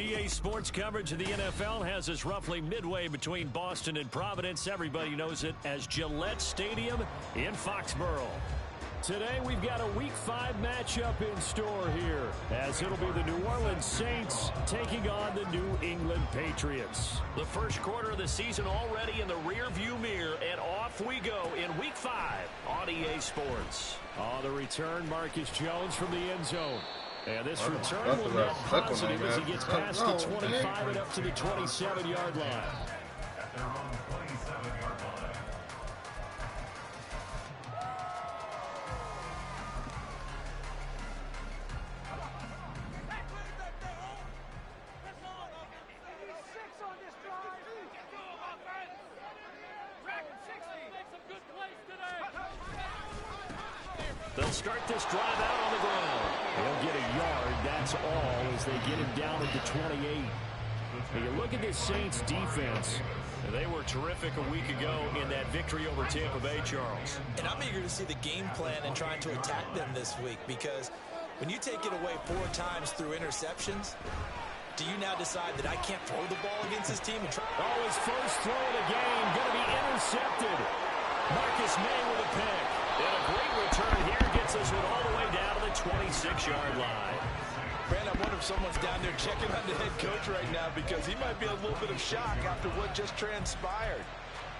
EA Sports coverage of the NFL has us roughly midway between Boston and Providence. Everybody knows it as Gillette Stadium in Foxborough. Today we've got a Week 5 matchup in store here, as it'll be the New Orleans Saints taking on the New England Patriots. The first quarter of the season already in the rearview mirror, and off we go in Week 5 on EA Sports. On the return, Marcus Jones from the end zone. And this return will net positive as he gets past the 25 and up to the 27-yard line. They'll start this drive out on the ground. They'll get a yard, that's all, as they get him down at the 28. When you look at this Saints defense, they were terrific a week ago in that victory over Tampa Bay, Charles. And I'm eager to see the game plan and trying to attack them this week, because when you take it away 4 times through interceptions, do you now decide that I can't throw the ball against this team? Oh, his first throw of the game going to be intercepted. Marcus May with a pick. And a great return here gets us one all the way down to the 26-yard line. Brandon, I wonder if someone's down there checking on the head coach right now, because he might be a little bit of shock after what just transpired.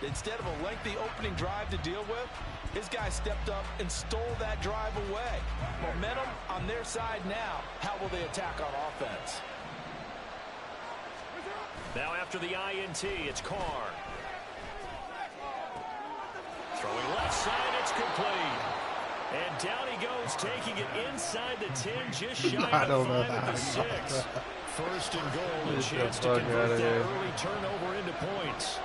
Instead of a lengthy opening drive to deal with, his guy stepped up and stole that drive away. Momentum on their side now. How will they attack on offense? Now after the INT, it's Carr. Throwing left side, it's complete. And down he goes, taking it inside the 10, just shy of 5 at the 6. First and goal, a chance to convert that early turnover into points.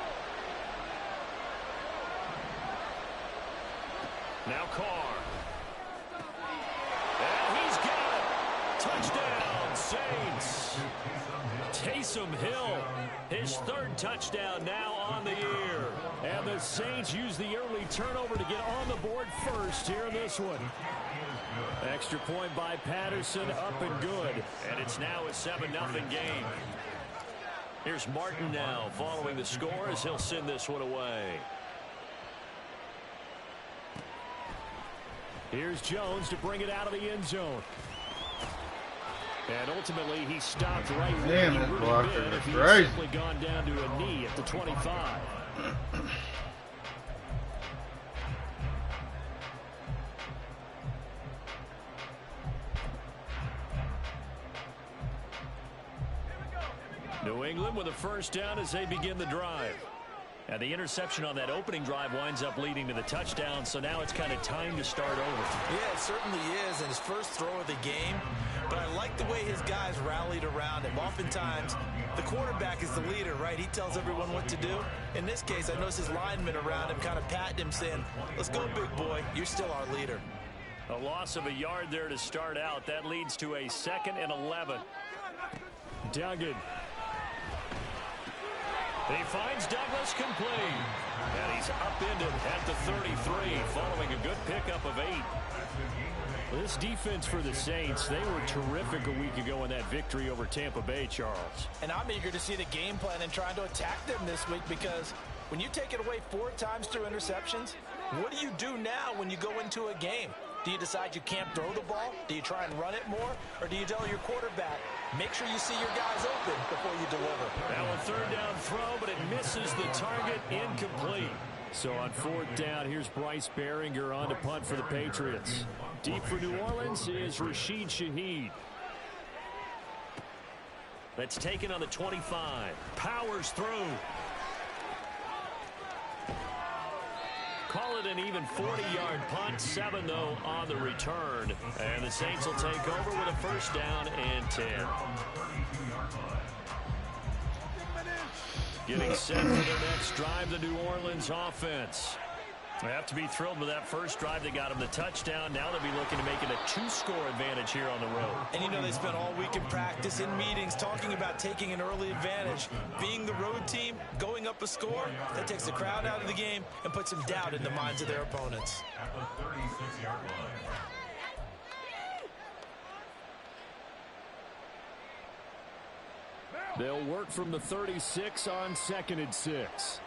Now Carr. And he's got it. Touchdown, Saints. Taysom Hill, his 3rd touchdown now on the year. And the Saints use the early turnover to get on the board first here in this one. Extra point by Patterson, up and good. And it's now a 7-0 game. Here's Martin now following the score as he'll send this one away. Here's Jones to bring it out of the end zone. And ultimately, he stopped right where he would have been if he had simply gone down to a knee at the 25. New England with a first down as they begin the drive. And the interception on that opening drive winds up leading to the touchdown, so now it's kind of time to start over. Yeah, it certainly is, and his first throw of the game. But I like the way his guys rallied around him. Oftentimes, the quarterback is the leader, right? He tells everyone what to do. In this case, I noticed his linemen around him kind of patting him, saying, let's go, big boy. You're still our leader. A loss of a yard there to start out. That leads to a 2nd and 11. Duggan. He finds Douglas complete. And he's upended at the 33 following a good pickup of 8. This defense for the Saints, they were terrific a week ago in that victory over Tampa Bay, Charles. And I'm eager to see the game plan and trying to attack them this week, because when you take it away 4 times through interceptions, what do you do now when you go into a game? Do you decide you can't throw the ball? Do you try and run it more? Or do you tell your quarterback, make sure you see your guys open before you deliver? Now a 3rd down throw, but it misses the target, incomplete. So on 4th down, here's Bryce Behringer on to punt for the Patriots. Deep for New Orleans is Rashid Shaheed. That's taken on the 25. Powers through. Call it an even 40-yard punt. 7, though, on the return. And the Saints will take over with a first down and 10. Getting set for their next drive, the New Orleans offense. They have to be thrilled with that first drive that got them the touchdown. Now they'll be looking to make it a 2-score advantage here on the road. And you know, they spent all week in practice, in meetings, talking about taking an early advantage. Being the road team, going up a score, that takes the crowd out of the game and puts some doubt in the minds of their opponents. At the 36-yard line. They'll work from the 36 on 2nd and 6.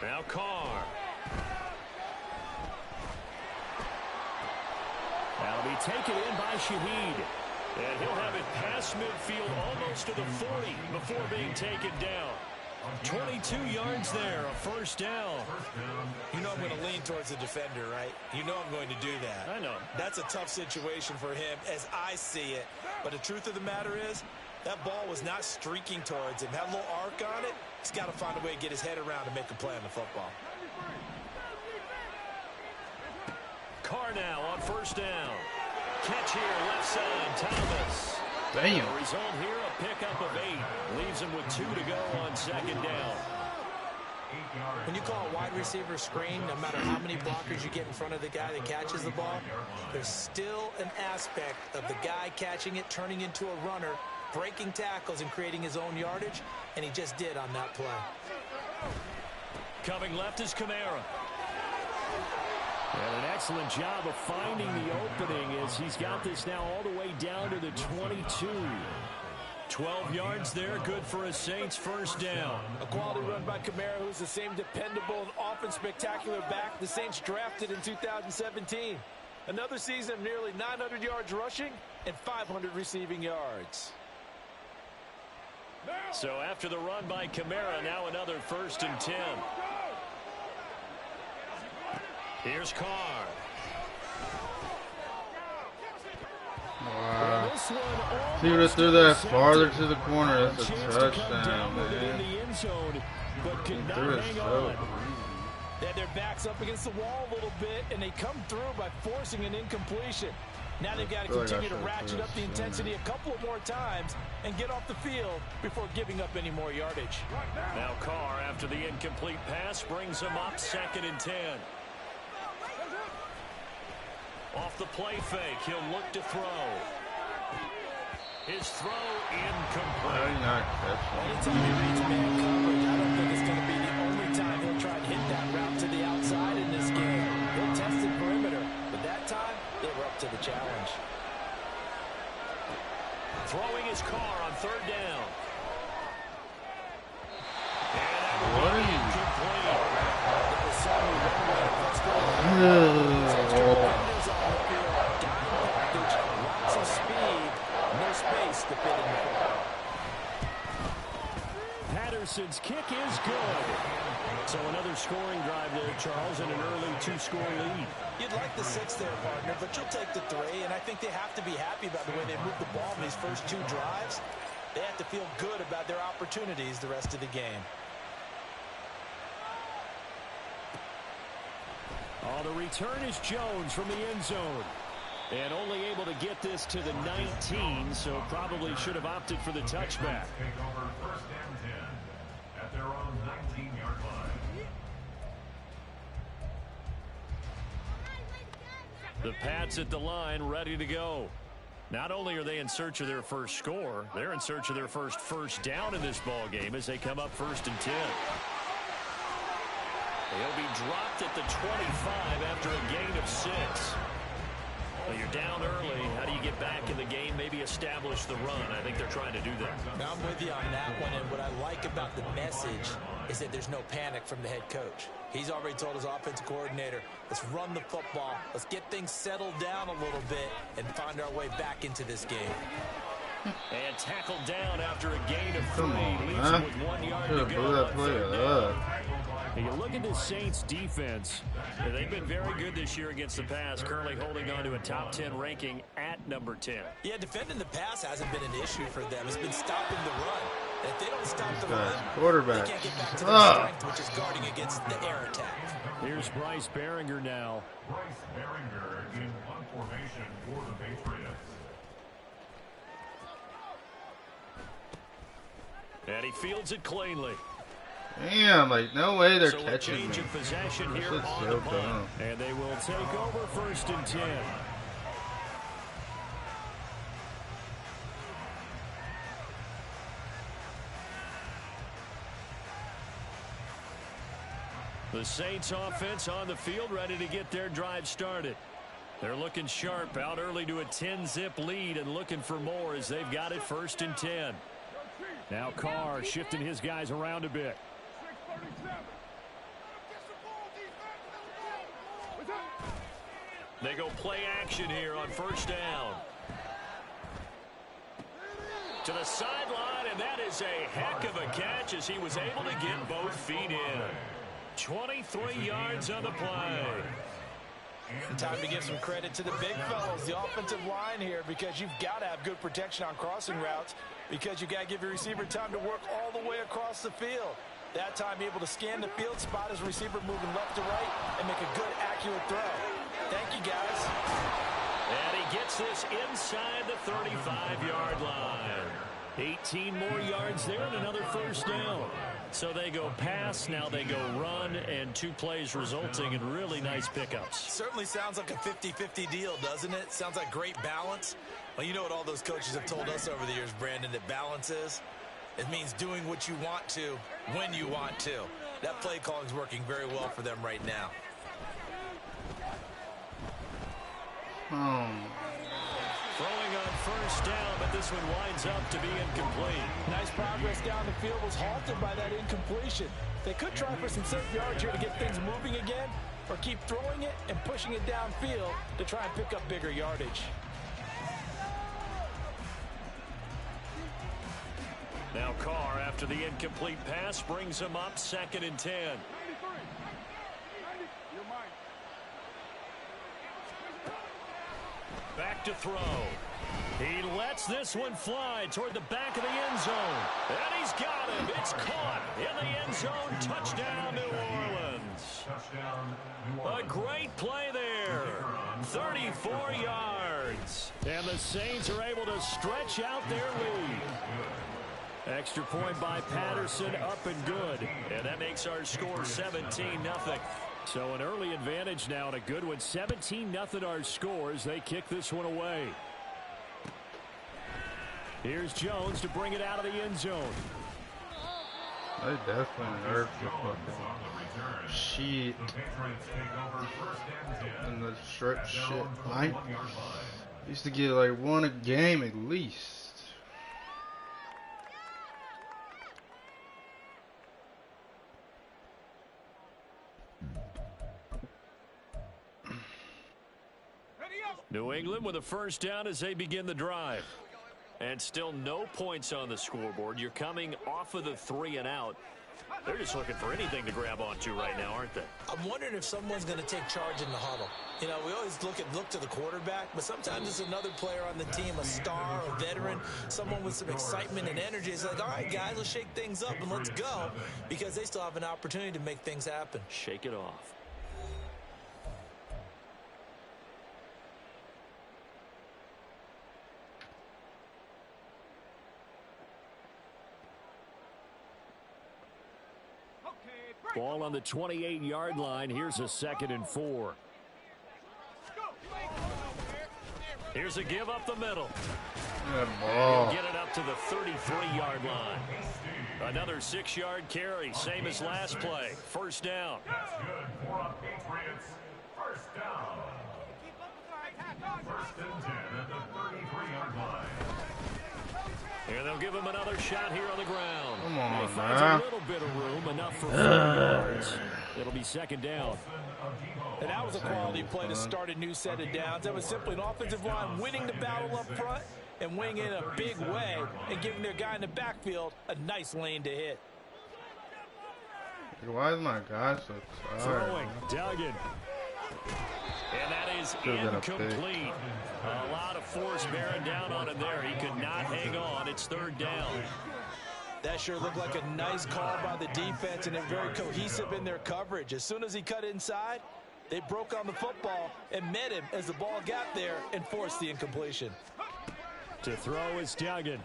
Now Carr. That'll be taken in by Shaheed. And he'll have it past midfield almost to the 40 before being taken down. 22 yards there, a first down. You know I'm going to lean towards the defender, right? You know I'm going to do that. I know. That's a tough situation for him as I see it. But the truth of the matter is, that ball was not streaking towards him. Had a little arc on it. He's got to find a way to get his head around and make a play on the football. Carr now on first down. Catch here, left side, Thomas. Damn. The result here, a pickup of 8. Leaves him with 2 to go on 2nd down. When you call a wide receiver screen, no matter how many blockers you get in front of the guy that catches the ball, there's still an aspect of the guy catching it, turning into a runner, breaking tackles and creating his own yardage, and he just did on that play. Coming left is Kamara. And an excellent job of finding the opening as he's got this now all the way down to the 22. 12 yards there, good for a Saints first down. A quality run by Kamara, who's the same dependable and often spectacular back the Saints drafted in 2017. Another season of nearly 900 yards rushing and 500 receiving yards. So after the run by Kamara, now another 1st and 10. Here's Carr. Wow. If he would have threw that farther to the corner, that's a touchdown, man. He threw it so. They had their backs up against the wall a little bit, and they come through by forcing an incompletion. Now they've got to continue to ratchet up the intensity a couple more times and get off the field before giving up any more yardage. Now Carr, after the incomplete pass, brings him up 2nd and 10. Off the play fake, he'll look to throw. His throw incomplete. Anytime he reads man coverage, I don't think it's going to be the only time he'll try to hit that route to the outside in this game. He'll test the perimeter, but that time, they were up to the challenge. Throwing his Carr on 3rd down. What are you? Lots of speed, no space to fit in the football. Patterson's kick is good. So another scoring drive there, Charles, and an early 2-score lead. You'd like the 6 there, partner, but you'll take the 3, and I think they have to be happy about the way they moved the ball in these first 2 drives. They have to feel good about their opportunities the rest of the game. Oh, the return is Jones from the end zone. And only able to get this to the 19, so probably should have opted for the touchback. Take over 1st and 10 at their own 19-yard line. The Pats at the line, ready to go. Not only are they in search of their first score, they're in search of their first down in this ball game as they come up 1st and 10. He'll be dropped at the 25 after a gain of 6. Well, you're down early. How do you get back in the game? Maybe establish the run. I think they're trying to do that. Now, I'm with you on that one, and what I like about the message is that there's no panic from the head coach. He's already told his offensive coordinator, let's run the football, let's get things settled down a little bit and find our way back into this game. And tackled down after a gain of 3. Come on, Leaves man. him with 1 yard Should to have go. blew that play up. And you look at the Saints defense. They've been very good this year against the pass, currently holding on to a top 10 ranking at number 10. Yeah, defending the pass hasn't been an issue for them. It's been stopping the run. And if they don't stop the run, Quarterback. they can't get back to their strength, which is guarding against the air attack. Here's Bryce Behringer now. Bryce Behringer in one formation for the Patriots. And he fields it cleanly. Damn, like, no way they're So a catching change me. of possession This here is on so the punt. dumb. And they will take over 1st and 10. The Saints offense on the field, ready to get their drive started. They're looking sharp, out early to a 10-zip lead and looking for more as they've got it 1st and 10. Now Carr shifting his guys around a bit. They go play action here on 1st down. To the sideline, and that is a heck of a catch as he was able to get both feet in. 23 yards on the play. And time to give some credit to the big fellows, the offensive line here, because you've got to have good protection on crossing routes because you've got to give your receiver time to work all the way across the field. That time able to scan the field, spot his receiver moving left to right, and make a good, accurate throw. Thank you, guys. And he gets this inside the 35-yard line. 18 more yards there and another 1st down. So they go pass, now they go run, and 2 plays resulting in really nice pickups. Certainly sounds like a 50-50 deal, doesn't it? Sounds like great balance. Well, you know what all those coaches have told us over the years, Brandon, that balance is? It means doing what you want to when you want to. That play calling is working very well for them right now. Throwing on 1st down, but this one winds up to be incomplete. Nice progress down the field was halted by that incompletion. They could try for some safe yards here to get things moving again, or keep throwing it and pushing it downfield to try and pick up bigger yardage. Now Carr, after the incomplete pass, brings him up 2nd and 10. Back to throw. He lets this one fly toward the back of the end zone. And he's got him. It's caught in the end zone. Touchdown, New Orleans. A great play there. 34 yards. And the Saints are able to stretch out their lead. Extra point by Patterson, up and good. And that makes our score 17-0. So an early advantage now and a good one. 17-0 our score as they kick this one away. Here's Jones to bring it out of the end zone. I definitely nerfed the fucking shit and the stretch shit. I used to get like 1 a game at least. New England with a 1st down as they begin the drive. And still no points on the scoreboard. You're coming off of the 3 and out. They're just looking for anything to grab onto right now, aren't they? I'm wondering if someone's going to take charge in the huddle. You know, we always look to the quarterback, but sometimes it's another player on the team, a star, a veteran, someone with some excitement and energy. It's like, all right, guys, let's shake things up and let's go, because they still have an opportunity to make things happen. Shake it off. Ball on the 28-yard line. Here's a 2nd and 4. Here's a give up the middle. Ball. Get it up to the 33-yard line. Another 6-yard carry, same as last play. 1st down. That's good for a Patriots 1st down. 1st and 10 at the 33-yard line. And they'll give him another shot here on the ground. Come on, he finds man. a little bit of room, enough for 4 yards. It'll be 2nd down. And that was a quality play to start a new set of downs. That was simply an offensive line winning the battle up front and winning in a big way and giving their guy in the backfield a nice lane to hit. Why is my guy so tired? Throwing, Duggan. And that is incomplete. A lot of force bearing down on him there. He could not hang on. It's 3rd down. That sure looked like a nice call by the defense, and they're very cohesive in their coverage. As soon as he cut inside, they broke on the football and met him as the ball got there and forced the incompletion. To throw is Duggan.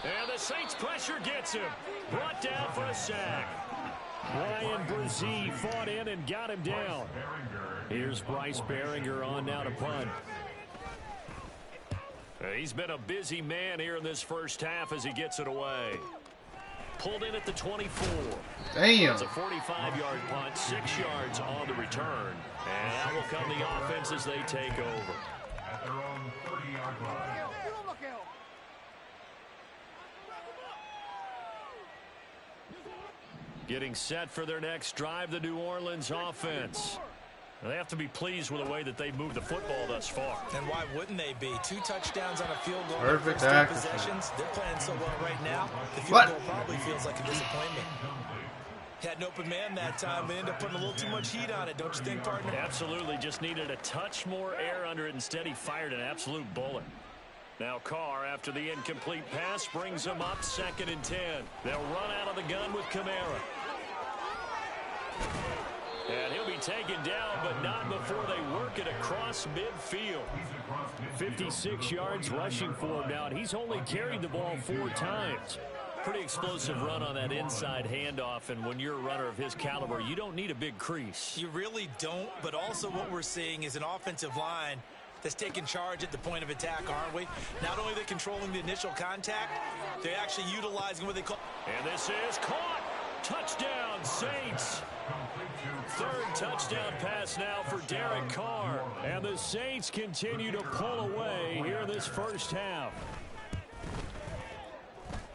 And the Saints pressure gets him. Brought down for a sack. Ryan Brzee fought in and got him down. Here's Bryce Behringer on now to punt. He's been a busy man here in this 1st half as he gets it away. pulled in at the 24. Damn. It's a 45-yard punt, 6 yards on the return. And that will come the offense as they take over. At their own 30-yard line. Getting set for their next drive, the New Orleans offense. They have to be pleased with the way that they've moved the football thus far. And why wouldn't they be? 2 touchdowns on a field goal. Perfect in the first 2 accuracy. possessions. They're playing so well right now. The field What? goal probably feels like a disappointment. Had an open man that time. They ended up putting a little too much heat on it, don't you think, partner? Absolutely. Just needed a touch more air under it. Instead, he fired an absolute bullet. Now Carr, after the incomplete pass, brings him up 2nd and 10. They'll run out of the gun with Kamara. And he'll be taken down, but not before they work it across midfield. 56 yards rushing for him now, and he's only carried the ball 4 times. Pretty explosive run on that inside handoff, and when you're a runner of his caliber, you don't need a big crease. You really don't, but also what we're seeing is an offensive line that's taking charge at the point of attack, aren't we? Not only are they controlling the initial contact, they're actually utilizing what they call... And this is caught. Touchdown, Saints. 3rd touchdown pass now for Derek Carr. And the Saints continue to pull away here in this first half.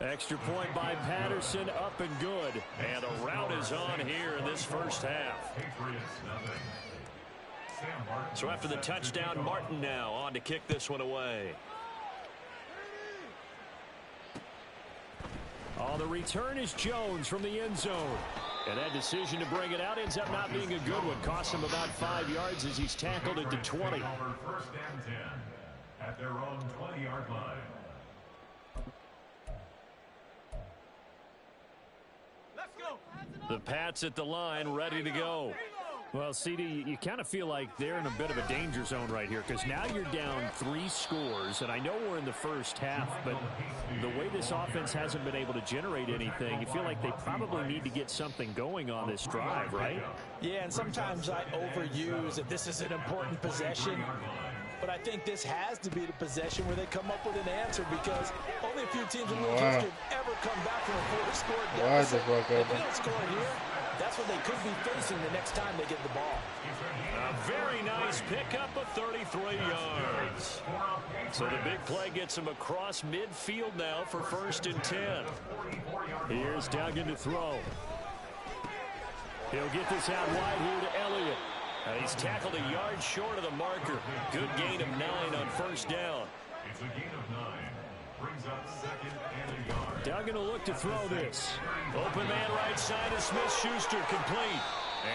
Extra point by Patterson, up and good. And a rout is on here in this first half. So after the touchdown, Martin now on to kick this one away. On the return is Jones from the end zone. And that decision to bring it out ends up not being a good one. Cost him about 5 yards as he's tackled at the 20. 1st and 10 at their own 20-yard line. The Pats at the line, ready to go. Well, CD, you kind of feel like they're in a bit of a danger zone right here because now you're down 3 scores, and I know we're in the first half, but the way this offense hasn't been able to generate anything, you feel like they probably need to get something going on this drive, right? Yeah, and sometimes I overuse that this is an important possession, but I think this has to be the possession where they come up with an answer because only a few teams in the league have ever come back from a 4-score deficit. If they don't score here, that's what they could be facing the next time they get the ball. A very nice pickup of 33 yards. So the big play gets him across midfield now for 1st and 10. Here's Duggan to throw. He'll get this out wide here to Elliott. He's tackled a yard short of the marker. Good gain of 9 on 1st down. It's a gain of 9. Brings up 2nd and a yard. Duggan will look to throw this. Open man right side is Smith-Schuster, complete.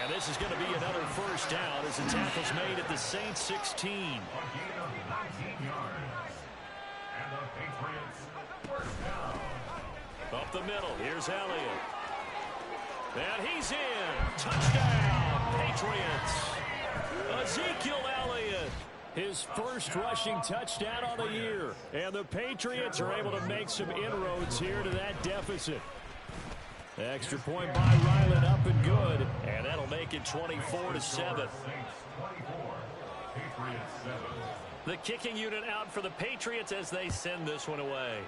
And this is going to be another 1st down as the tackle's made at the Saints 16. A gain of 19 yards. And the Patriots 1st down. Up the middle, here's Elliott. And he's in. Touchdown, Patriots. Ezekiel Elliott. His first rushing touchdown on the year. And the Patriots are able to make some inroads here to that deficit. Extra point by Ryland, up and good. And that'll make it 24-7. Saints 24. Patriots 7. The kicking unit out for the Patriots as they send this one away.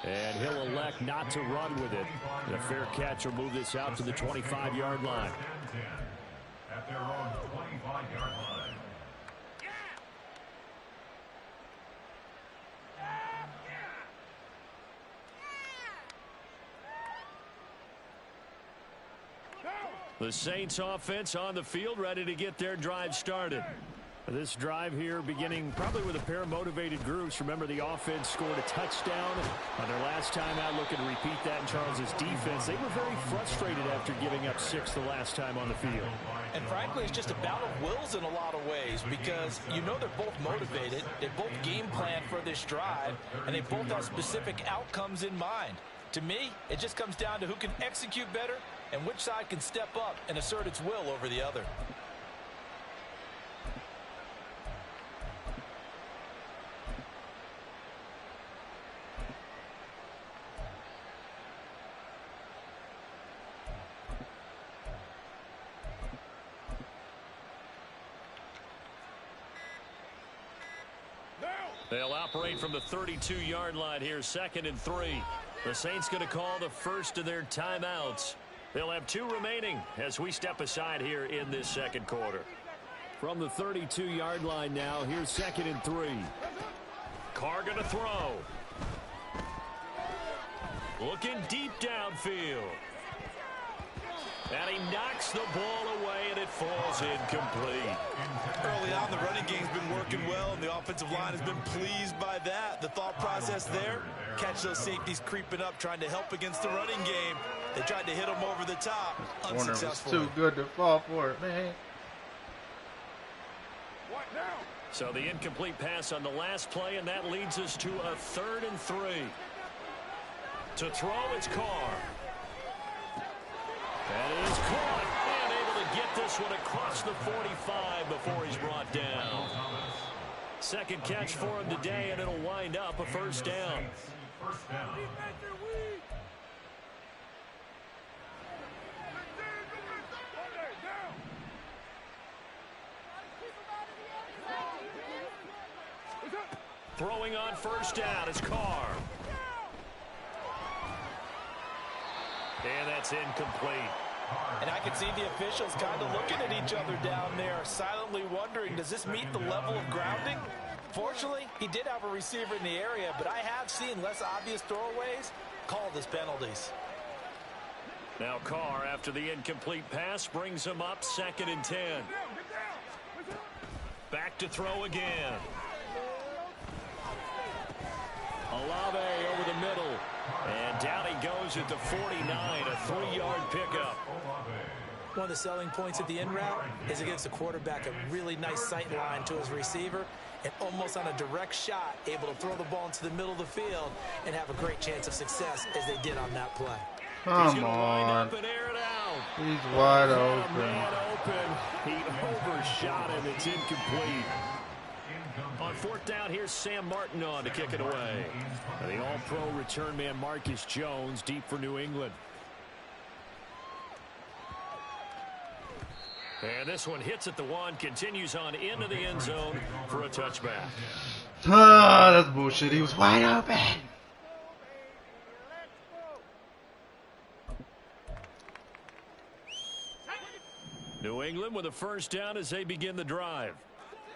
And he'll elect not to run with it. And a fair catch will move this out to the 25-yard line. 10 at their own 25-yard line. The Saints offense on the field, ready to get their drive started. This drive here beginning probably with a pair of motivated groups. Remember, the offense scored a touchdown on their last time out, looking to repeat that in Charles's defense. They were very frustrated after giving up 6 the last time on the field. And frankly, it's just a battle of wills in a lot of ways because you know they're both motivated, they both game plan for this drive, and they both have specific outcomes in mind. To me, it just comes down to who can execute better and which side can step up and assert its will over the other. They'll operate from the 32-yard line here, 2nd and 3. The Saints going to call the first of their timeouts. They'll have 2 remaining as we step aside here in this second quarter. From the 32-yard line now, here's 2nd and 3. Carr going to throw. Looking deep downfield. And he knocks the ball away, and it falls incomplete. Early on, the running game's been working well, and the offensive line has been pleased by that. The thought process there, catch those safeties creeping up, trying to help against the running game. They tried to hit them over the top. Unsuccessful. Too good to fall for it, man. So the incomplete pass on the last play, and that leads us to a 3rd and 3. To throw, it's Carr. That is caught, and able to get this one across the 45 before he's brought down. Second catch for him today, and it'll wind up a first down. Throwing on first down is Carr. And that's incomplete. And I can see the officials kind of looking at each other down there, silently wondering, does this meet the level of grounding? Fortunately, he did have a receiver in the area, but I have seen less obvious throwaways called as penalties. Now Carr, after the incomplete pass, brings him up 2nd and 10. Back to throw again. Olave over the middle. And down he goes at the 49, a 3-yard pickup. One of the selling points at the in route is it gives the quarterback a really nice sight line to his receiver, and almost on a direct shot, able to throw the ball into the middle of the field and have a great chance of success as they did on that play. Come on. He's wide open. Man open. He overshot him. It's incomplete. On 4th down, here's Sam Martin on to kick it away. And the all-pro return man Marcus Jones deep for New England. And this one hits at the 1, continues on into the end zone for a touchback. Ah, that's bullshit. He was wide open. New England with a first down as they begin the drive.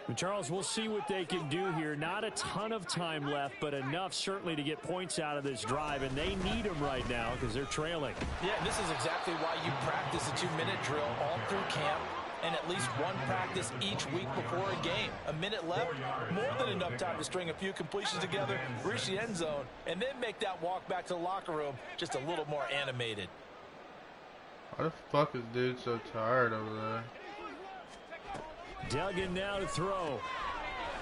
And Charles, we'll see what they can do here. Not a ton of time left, but enough certainly to get points out of this drive, and they need them right now because they're trailing. Yeah, and this is exactly why you practice a 2-minute drill all through camp and at least one practice each week before a game. A minute left, more than enough time to string a few completions together, reach the end zone, and then make that walk back to the locker room just a little more animated. Why the fuck is dude so tired over there? Duggan now to throw.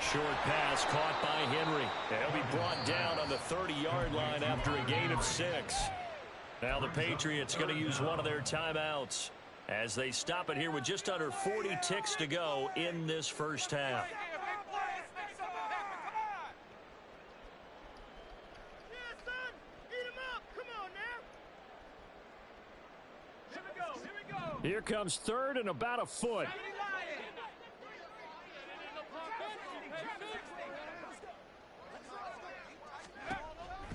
Short pass caught by Henry. He'll be brought down on the 30-yard line after a gain of 6. Now the Patriots going to use one of their timeouts as they stop it here with just under 40 ticks to go in this first half. Here comes 3rd and about a foot.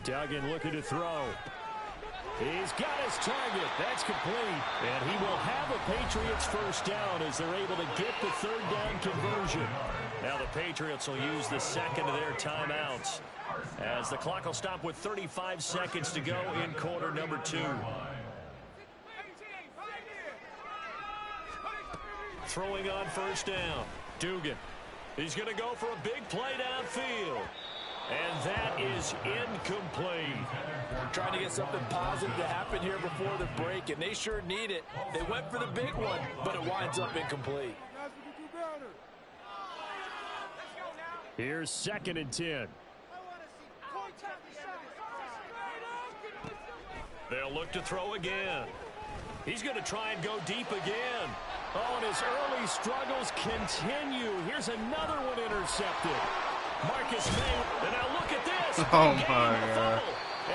Duggan looking to throw. He's got his target. That's complete. And he will have a Patriots first down as they're able to get the 3rd down conversion. Now the Patriots will use the second of their timeouts as the clock will stop with 35 seconds to go in quarter number 2. Throwing on first down. Dugan. He's going to go for a big play downfield. And that is incomplete. Trying to get something positive to happen here before the break, and they sure need it. They went for the big one, but it winds up incomplete. Here's 2nd and 10. They'll look to throw again. He's going to try and go deep again. Oh, and his early struggles continue. Here's another one intercepted. Marcus May, and now look at this. Oh, my God.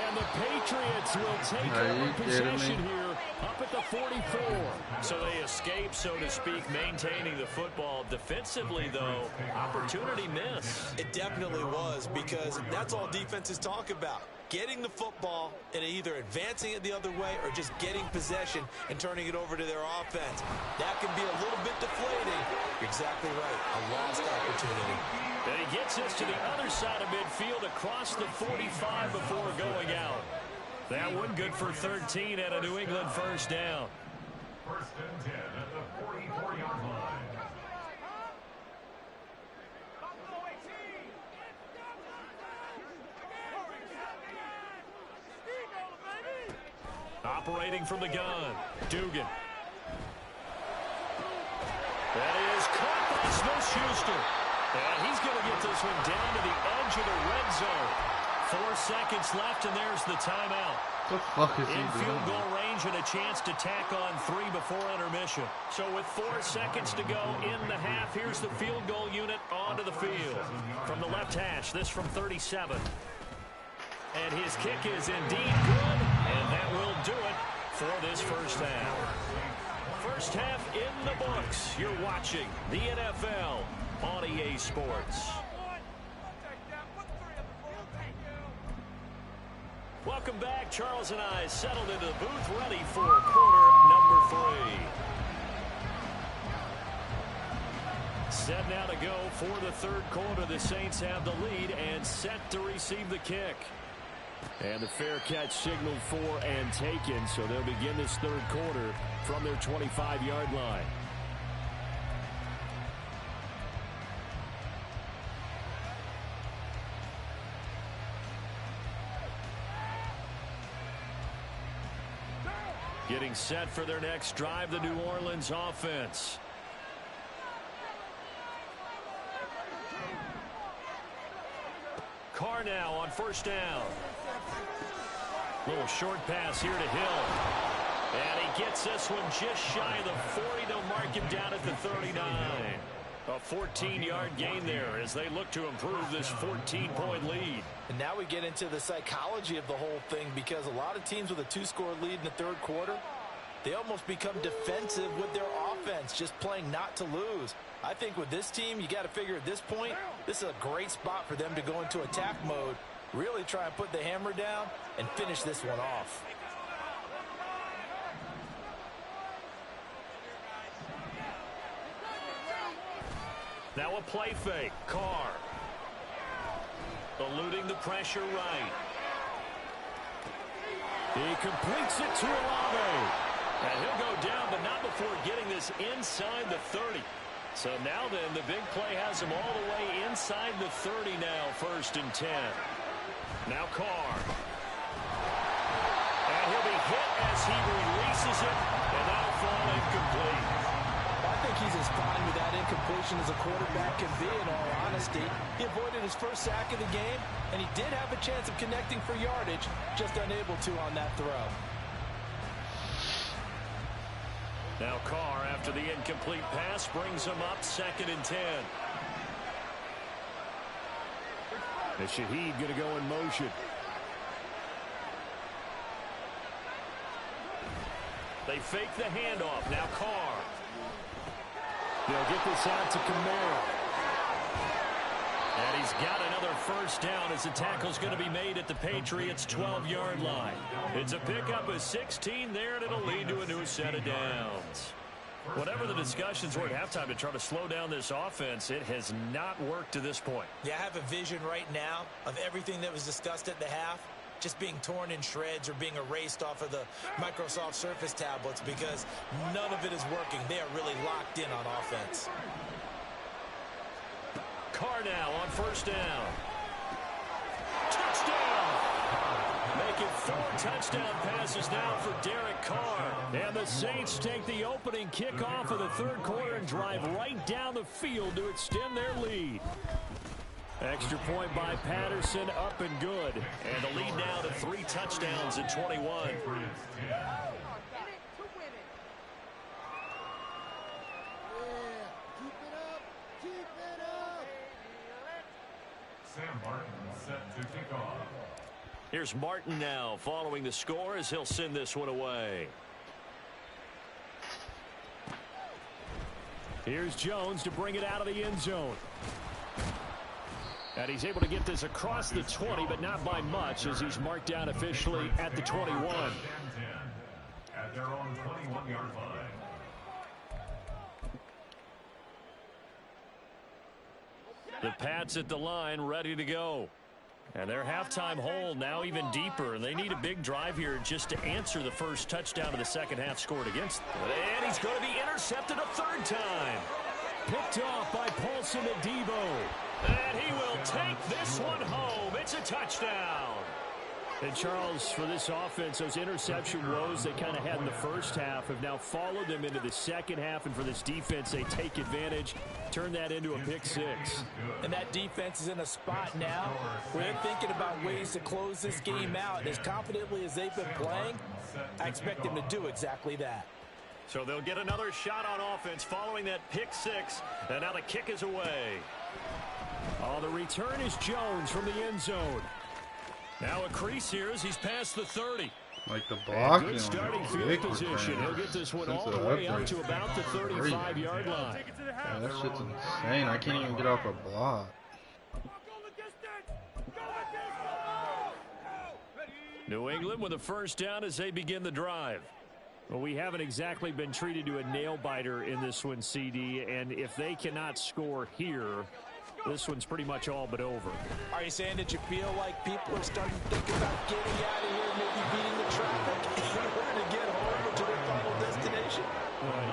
And the Patriots will take over possession here Up at the 44. So they escape, so to speak, maintaining the football. Defensively, though, opportunity miss. It definitely was, because that's all defenses talk about. Getting the football and either advancing it the other way or just getting possession and turning it over to their offense. That can be a little bit deflating. You're exactly right. A lost opportunity. And he gets us to the other side of midfield across the 45 before going out. That one good for 13 and a New England first down. First and 10 at the 44-yard line. Operating from the gun, Dugan. That is caught by Smith-Schuster. And he's going to get this one down to the edge of the red zone. 4 seconds left, and there's the timeout. What the fuck is he In doing? field goal range and a chance to tack on 3 before intermission. So with 4 seconds to go in the half, here's the field goal unit onto the field. From the left hash, this from 37. And his kick is indeed good, and that will do it for this first half. First half in the books. You're watching the NFL on EA Sports. Welcome back. Charles and I settled into the booth, ready for quarter number 3. Set now to go for the third quarter. The Saints have the lead and set to receive the kick. And the fair catch signaled for and taken, so they'll begin this third quarter from their 25-yard line. Getting set for their next drive, the New Orleans offense. Carr now on first down. Little short pass here to Hill. And he gets this one just shy of the 40. They'll mark him down at the 39. A 14-yard gain there as they look to improve this 14-point lead. And now we get into the psychology of the whole thing, because a lot of teams with a 2-score lead in the third quarter, they almost become defensive with their offense, just playing not to lose. I think with this team, you got to figure at this point, this is a great spot for them to go into attack mode, really try and put the hammer down and finish this one off. Now a play fake. Carr. Eluding the pressure right. He completes it to Olave. And he'll go down, but not before getting this inside the 30. So now then, the big play has him all the way inside the 30 now, first and 10. Now Carr. And he'll be hit as he releases it, and that'll fall incomplete. I think he's as fine with that incompletion as a quarterback can be, in all honesty. He avoided his first sack of the game, and he did have a chance of connecting for yardage, just unable to on that throw. Now Carr, after the incomplete pass, brings him up second and 10. And Shaheed going to go in motion. They fake the handoff. Now Carr. They'll get this out to Kamara. And he's got another first down as the tackle's going to be made at the Patriots' 12-yard line. It's a pickup of 16 there, and it'll lead to a new set of downs. Whatever the discussions were at halftime to try to slow down this offense, it has not worked to this point. Yeah, I have a vision right now of everything that was discussed at the half just being torn in shreds or being erased off of the Microsoft Surface tablets, because none of it is working. They are really locked in on offense. Carr now on first down. Touchdown! Making 4 touchdown passes now for Derek Carr. And the Saints take the opening kickoff of the third quarter and drive right down the field to extend their lead. Extra point by Patterson, up and good. And the lead now to 3 touchdowns at 21. Sam Martin set to kick off. Here's Martin now following the score as he'll send this one away. Here's Jones to bring it out of the end zone. And he's able to get this across the 20, but not by much, as he's marked down officially at the 21. At their own 21-yard line. The Pats at the line, ready to go. And their halftime hole now even deeper. They need a big drive here just to answer the first touchdown of the second half scored against them. And he's going to be intercepted a third time. Picked off by Paulson Adebo. And he will take this one home. It's a touchdown. And Charles, for this offense, those interception woes they kind of had in the first half have now followed them into the second half. And for this defense, they take advantage, turn that into a pick six. And that defense is in a spot now where they're thinking about ways to close this game out. And as confidently as they've been playing, I expect them to do exactly that. So they'll get another shot on offense following that pick six. And now the kick is away. Oh, the return is Jones from the end zone. Now a crease here as he's past the 30. Like the block. Good starting field position. He'll get this one all the way up to about the 35-yard line. Yeah, that shit's insane. I can't even get off a block. New England with a first down as they begin the drive. Well, we haven't exactly been treated to a nail-biter in this one, CD, and if they cannot score here, this one's pretty much all but over. Are you saying that you feel like people are starting to think about getting out of here, maybe beating the traffic in order to get home or to their final destination?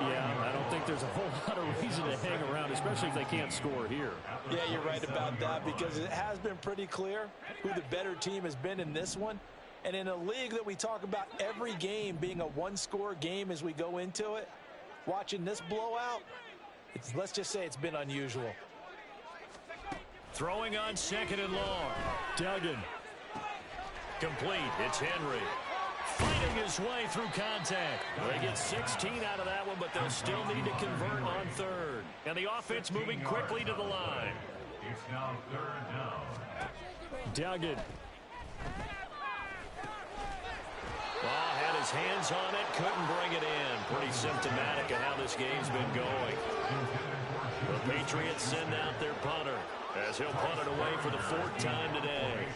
Yeah, I don't think there's a whole lot of reason to hang around, especially if they can't score here. Yeah, you're right about that, because it has been pretty clear who the better team has been in this one. And in a league that we talk about every game being a one-score game as we go into it, watching this blowout, let's just say it's been unusual. Throwing on second and long. Duggan. Complete. It's Henry. Fighting his way through contact. They get 16 out of that one, but they'll still need to convert on third. And the offense moving quickly to the line. It's now third down. Duggan. Well, had his hands on it, couldn't bring it in. Pretty symptomatic of how this game's been going. The Patriots send out their punter, as he'll punt it away for the fourth time today.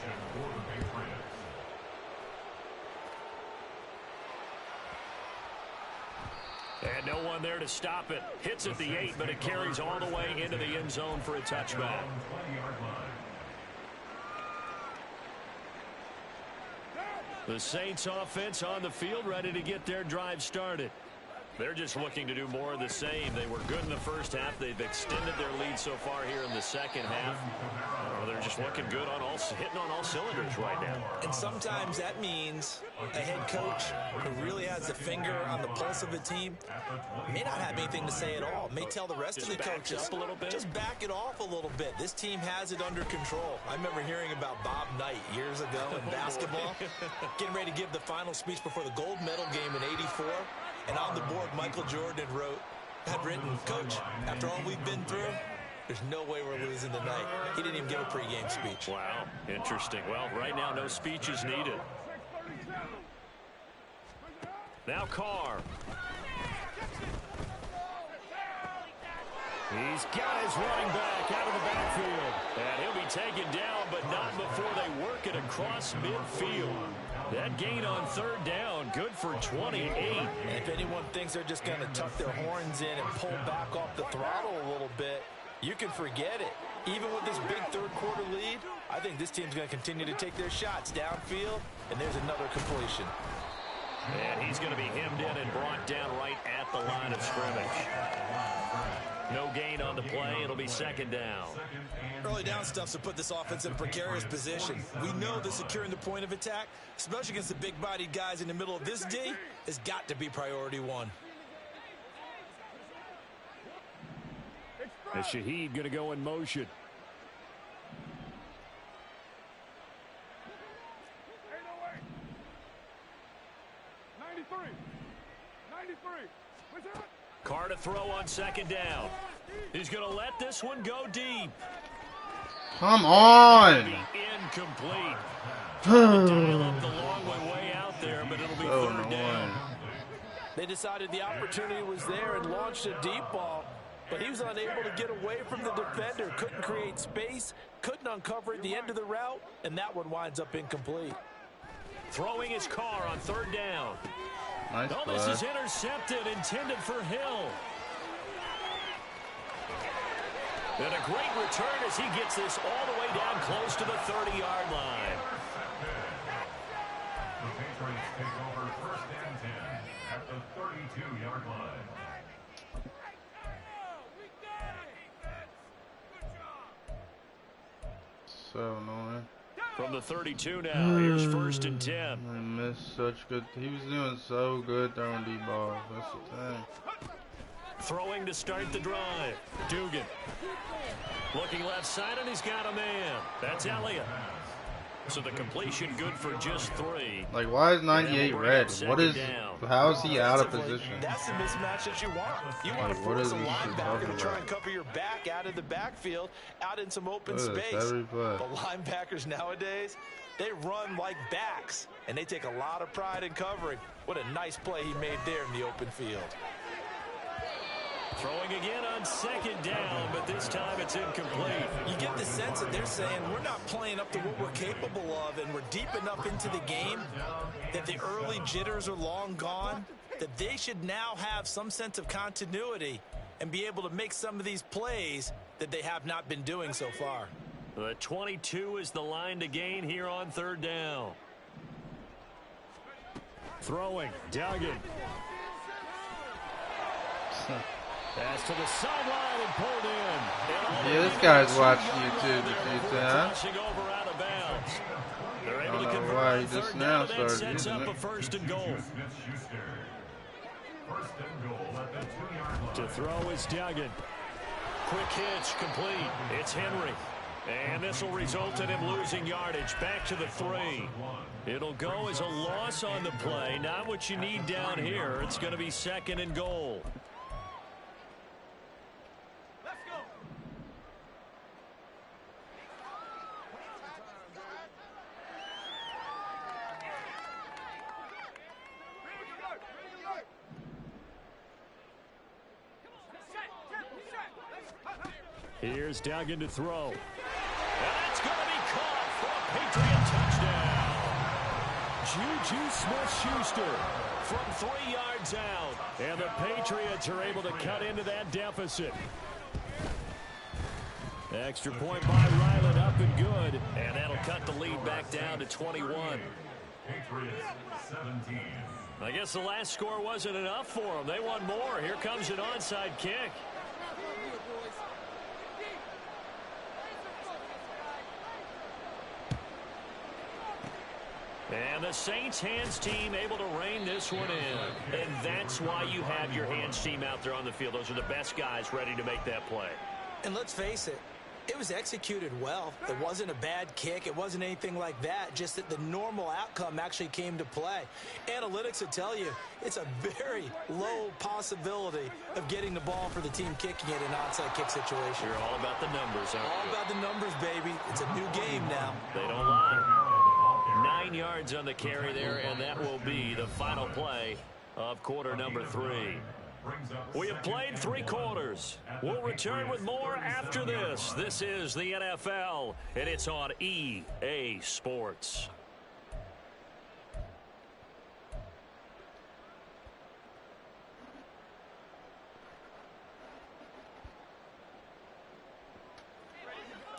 And no one there to stop it. Hits at the 8, but it carries all the way into the end zone for a touchback. The Saints offense on the field, ready to get their drive started. They're just looking to do more of the same. They were good in the first half. They've extended their lead so far here in the second half. They're just looking good on hitting on all cylinders right now. And sometimes that means a head coach who really has the finger on the pulse of the team may not have anything to say at all. May tell the rest of the coaches up a little bit. Just back it off a little bit. This team has it under control. I remember hearing about Bob Knight years ago in basketball, getting ready to give the final speech before the gold medal game in '84. And on the board, Michael Jordan had written, "Coach, after all we've been through, there's no way we're losing tonight." He didn't even give a pregame speech. Wow, interesting. Well, right now, no speech is needed. Now Carr. He's got his running back out of the backfield. And he'll be taken down, but not before they work it across midfield. That gain on third down, good for 28. And if anyone thinks they're just going to tuck their horns in and pull back off the throttle a little bit, you can forget it. Even with this big third-quarter lead, I think this team's going to continue to take their shots downfield, and there's another completion. And he's going to be hemmed in and brought down right at the line of scrimmage. No gain on the play. It'll be second down. Early down stuff's to put this offense in a precarious position. We know that securing the point of attack, especially against the big-bodied guys in the middle of this D, has got to be priority one. And Shaheed going to go in motion. Carr to throw on second down. He's going to let this one go deep. Come on. Incomplete. Dial up the long way out there, but it'll be third down. They decided the opportunity was there and launched a deep ball. but he was unable to get away from the defender. Couldn't create space, couldn't uncover the end of the route, and that one winds up incomplete. Throwing his car on 3rd down. Nice Oh, play. this is intercepted, intended for Hill. And a great return as he gets this all the way down close to the 30-yard line. The Patriots take over 1st and 10 at the 32-yard line. So annoying. From the 32 now, here's 1st and 10. I missed such good. He was doing so good throwing deep balls. That's the thing. Throwing to start the drive. Dugan. Looking left side, and he's got a man. That's Elliott. So the completion good for just 3. Like, why is 98 red? What is? How is he out of position? That's the mismatch that you want. You want to force a linebacker to try and cover your back out of the backfield, out in some open space. But linebackers nowadays, they run like backs, and they take a lot of pride in covering. What a nice play he made there in the open field. Throwing again on 2nd down, but this time it's incomplete. You get the sense that they're saying we're not playing up to what we're capable of, and we're deep enough into the game that the early jitters are long gone, that they should now have some sense of continuity and be able to make some of these plays that they have not been doing so far. The 22 is the line to gain here on 3rd down. Throwing, Duggan. Pass to the sideline and pulled in. Yeah, this guy's watching YouTube a few times. Crossing over out of bounds. They're able to I don't know convert why he on just 3rd now down, and that started sets using up it. a 1st and goal. Smith-Schuster. 1st and goal at the 2-yard line. To throw is Duggan. Quick hitch, complete. It's Henry. And this will result in him losing yardage. Back to the 3. It'll go as a loss on the play. Not what you need down here. It's going to be 2nd and goal. Here's Duggan to throw. And that's going to be caught for a Patriot touchdown. Juju Smith-Schuster from 3 yards out. And the Patriots are able to cut into that deficit. Extra point by Ryland, up and good. And that'll cut the lead back down to 21. Patriots 17. I guess the last score wasn't enough for them. They want more. Here comes an onside kick. And the Saints hands team able to rein this one in. And that's why you have your hands team out there on the field. Those are the best guys ready to make that play. And let's face it, it was executed well. It wasn't a bad kick. It wasn't anything like that. Just that the normal outcome actually came to play. Analytics will tell you it's a very low possibility of getting the ball for the team kicking it in an onside kick situation. You're all about the numbers, aren't All you? about the numbers, baby. It's a new game now. They don't lie. 9 yards on the carry there, and that will be the final play of quarter number 3. We have played 3 quarters. We'll return with more after this. This is the NFL, and it's on EA Sports.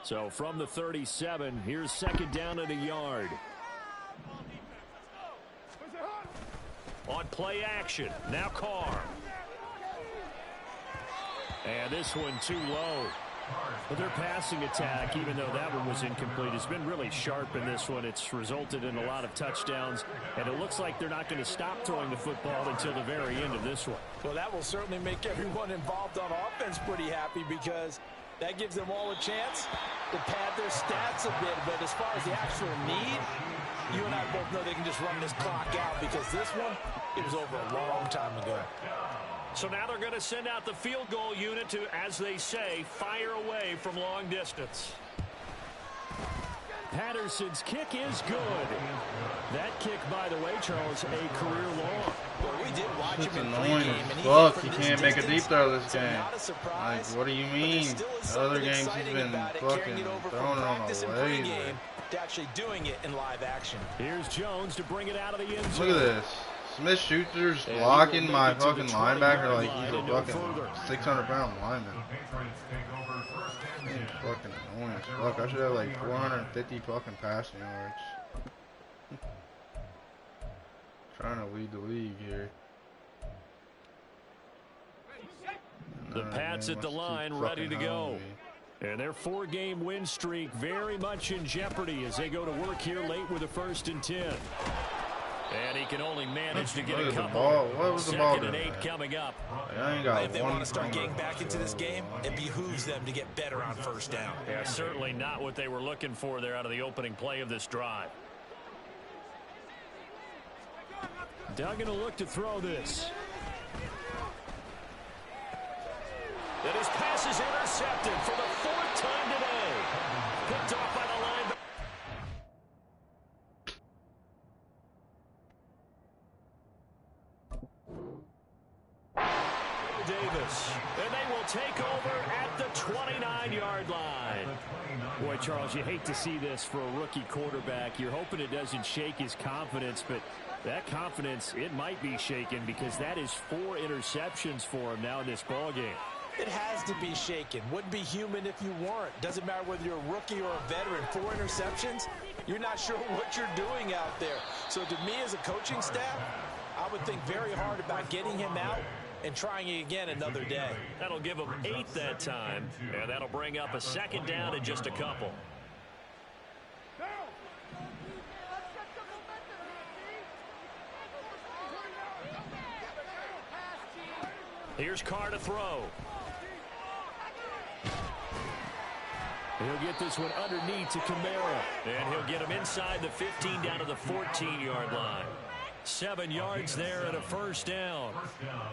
So from the 37, here's 2nd down and a yard. On play action, now Carr. And this one too low. But their passing attack, even though that one was incomplete, has been really sharp in this one. It's resulted in a lot of touchdowns, and it looks like they're not going to stop throwing the football until the very end of this one. Well, that will certainly make everyone involved on offense pretty happy because that gives them all a chance to pad their stats a bit. But as far as the actual need, you and I both know they can just run this clock out because this one, it was over a long time ago. So now they're going to send out the field goal unit to, as they say, fire away from long distance. Patterson's kick is good. That kick, by the way, Charles, a career long. Well, we did watch It's him in annoying pregame, as and fuck. from He this can't make a distance, deep throw this so game. not a surprise, Like, what do you but there mean? still is The other something games he's exciting been about it, fucking carrying it over throwing from it on practice the and laser. pregame to actually doing it in live action. Here's Jones to bring it out of the end zone. Look at this. Smith Schuster's blocking my fucking linebacker like he's a fucking 600-pound lineman. It's fucking annoying as fuck. I should have like 450 fucking passing yards. Trying to lead the league here. The Pats at the line, ready to go. And their 4-game win streak very much in jeopardy as they go to work here late with a 1st and 10. And he can only manage to get a couple. What was the ball? 2nd and 8 coming up. If they want to start getting back into this game, it behooves them to get better on 1st down. Yeah, certainly not what they were looking for there out of the opening play of this drive. Duggan will look to throw this. And his pass is intercepted for the 4th time today. Picked off by the line. Davis. And they will take over at the 29-yard line. Boy, Charles, you hate to see this for a rookie quarterback. You're hoping it doesn't shake his confidence, but that confidence, it might be shaken because that is 4 interceptions for him now in this ballgame. It has to be shaken. Wouldn't be human if you weren't. Doesn't matter whether you're a rookie or a veteran. 4 interceptions, you're not sure what you're doing out there. So to me as a coaching staff, I would think very hard about getting him out and trying it again another day. That'll give him 8 that time, and that'll bring up a 2nd down and just a couple. Here's Carr to throw. He'll get this one underneath to Kamara, and he'll get him inside the 15 down to the 14-yard line. 7 yards there and a 1st down.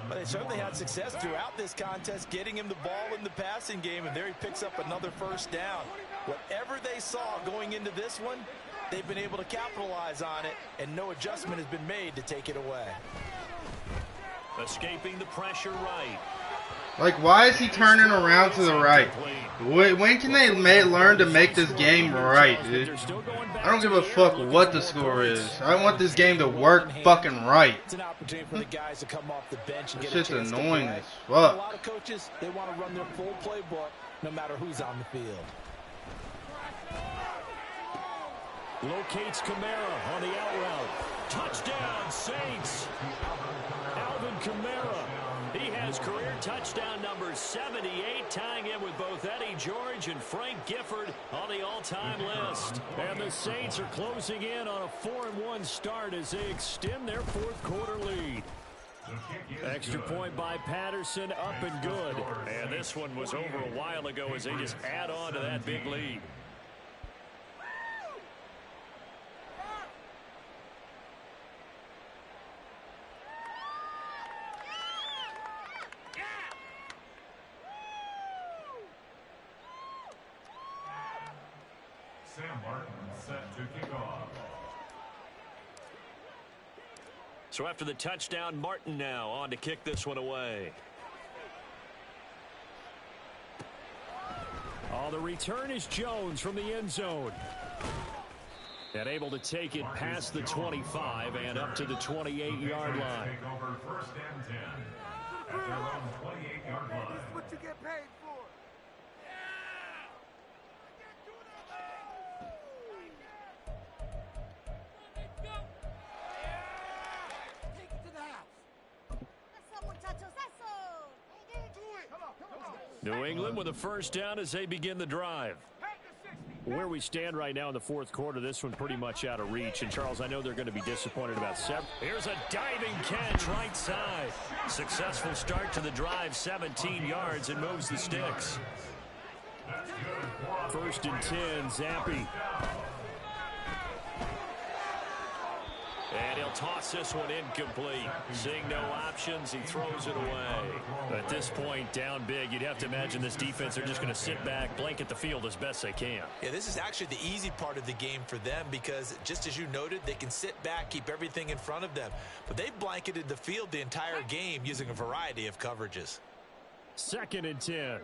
But they certainly had success throughout this contest, getting him the ball in the passing game, and there he picks up another 1st down. Whatever they saw going into this one, they've been able to capitalize on it, and no adjustment has been made to take it away. Escaping the pressure right. Like, why is he turning around to the right? When can they learn to make this game right, dude? I don't give a fuck what the score is. I want this game to work fucking right. It's an opportunity for the guys to come off the bench and This get a shit's chance annoying to as play. A fuck. lot of coaches, they want to run their full playbook no matter who's on the field. Locates Kamara on the out route. Touchdown, Saints. Alvin Kamara. He has career touchdown number 78, tying him with both Eddie George and Frank Gifford on the all-time list. And the Saints are closing in on a 4-1 start as they extend their 4th quarter lead. Extra point by Patterson, up and good. And this one was over a while ago as they just add on to that big lead. Sam Martin set to kick off. So after the touchdown, Martin now on to kick this one away. Oh, the return is Jones from the end zone. And able to take it past the 25 and up to the 28-yard line. Take over 1st and 10 at their own 28-yard line. This is what you get paid for. New England with a 1st down as they begin the drive. Where we stand right now in the 4th quarter, this one pretty much out of reach. And, Charles, I know they're going to be disappointed about several. Here's a diving catch right side. Successful start to the drive, 17 yards, and moves the sticks. 1st and 10, Zappi. And he'll toss this one incomplete. Seeing no options, he throws it away. At this point, down big, you'd have to imagine this defense are just going to sit back, blanket the field as best they can. Yeah, this is actually the easy part of the game for them because, just as you noted, they can sit back, keep everything in front of them. But they've blanketed the field the entire game using a variety of coverages. 2nd and 10.